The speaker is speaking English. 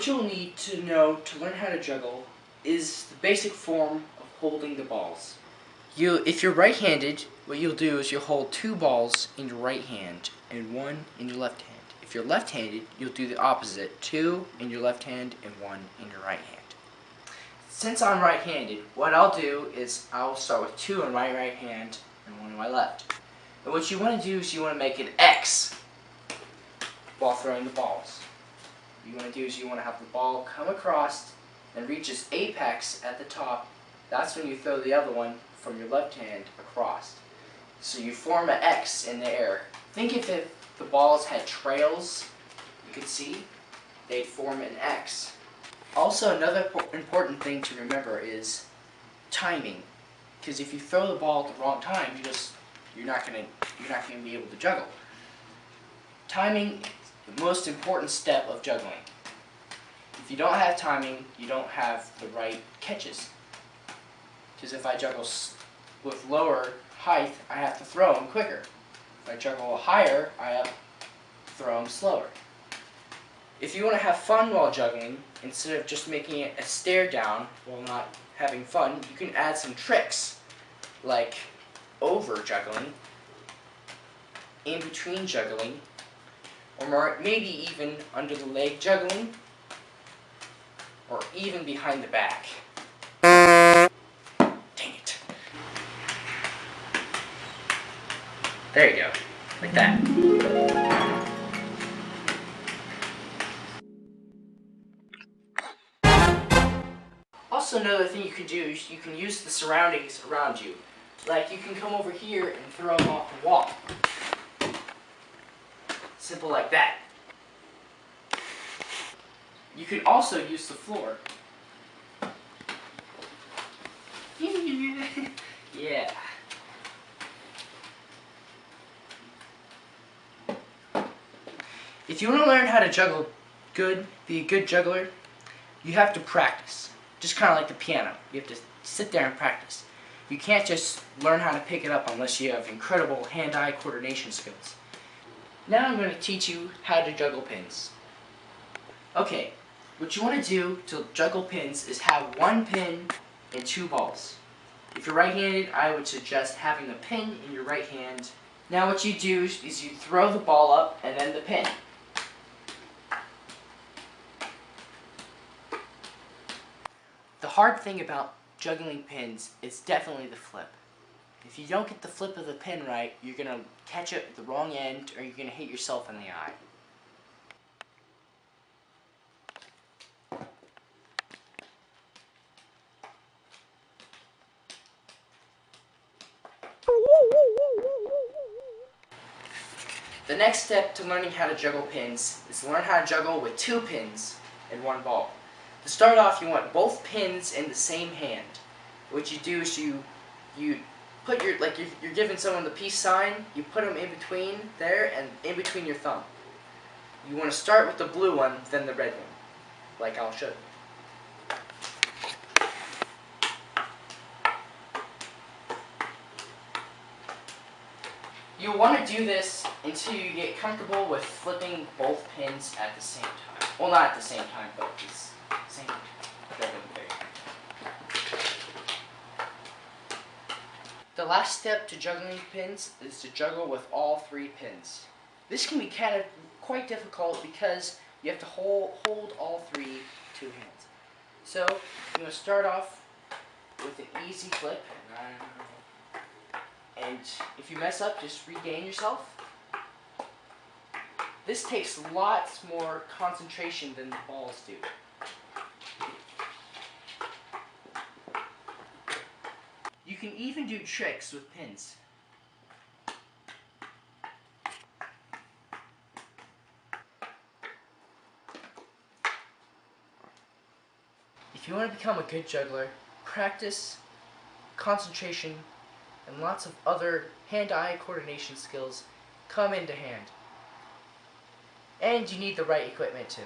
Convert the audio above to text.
What you'll need to know to learn how to juggle is the basic form of holding the balls. If you're right-handed, what you'll do is you'll hold 2 balls in your right hand and 1 in your left hand. If you're left-handed, you'll do the opposite, 2 in your left hand and 1 in your right hand. Since I'm right-handed, what I'll do is I'll start with 2 in my right hand and 1 in my left. And what you want to do is you want to make an X while throwing the balls. What you want to do is you want to have the ball come across and reach its apex at the top. That's when you throw the other one from your left hand across. So you form an X in the air. Think if the balls had trails, you could see, they'd form an X. Also, another important thing to remember is timing. Because if you throw the ball at the wrong time, you're not gonna be able to juggle. Timing is the most important step of juggling. If you don't have timing, you don't have the right catches. Because if I juggle with lower height, I have to throw them quicker. If I juggle higher, I have to throw them slower. If you want to have fun while juggling, instead of just making it a stare down while not having fun, you can add some tricks, like over juggling, in between juggling, or maybe even under the leg juggling, or even behind the back. Dang it. There you go, like that. Also, another thing you can do is you can use the surroundings around you. Like you can come over here and throw them off the wall. Simple like that. You can also use the floor. Yeah. If you want to learn how to juggle be a good juggler, you have to practice. Just kind of like the piano. You have to sit there and practice. You can't just learn how to pick it up unless you have incredible hand-eye coordination skills. Now I'm going to teach you how to juggle pins. Okay, what you want to do to juggle pins is have 1 pin and 2 balls. If you're right-handed, I would suggest having a pin in your right hand. Now what you do is you throw the ball up and then the pin. The hard thing about juggling pins is definitely the flip. If you don't get the flip of the pin right, you're going to catch it at the wrong end or you're going to hit yourself in the eye. The next step to learning how to juggle pins is to learn how to juggle with 2 pins and 1 ball. To start off, you want both pins in the same hand. What you do is you put your, like you're giving someone the peace sign, you put them in between there and in between your thumb. You want to start with the blue one, then the red one, like I'll show you. You'll want to do this until you get comfortable with flipping both pins at the same time. Well, not at the same time, but at the same time. The last step to juggling pins is to juggle with all 3 pins. This can be quite difficult because you have to hold all 3 2 hands. So you're going to start off with an easy flip. And if you mess up, just regain yourself. This takes lots more concentration than the balls do. You can even do tricks with pins. If you want to become a good juggler, practice, concentration, and lots of other hand-eye coordination skills come into hand. And you need the right equipment too.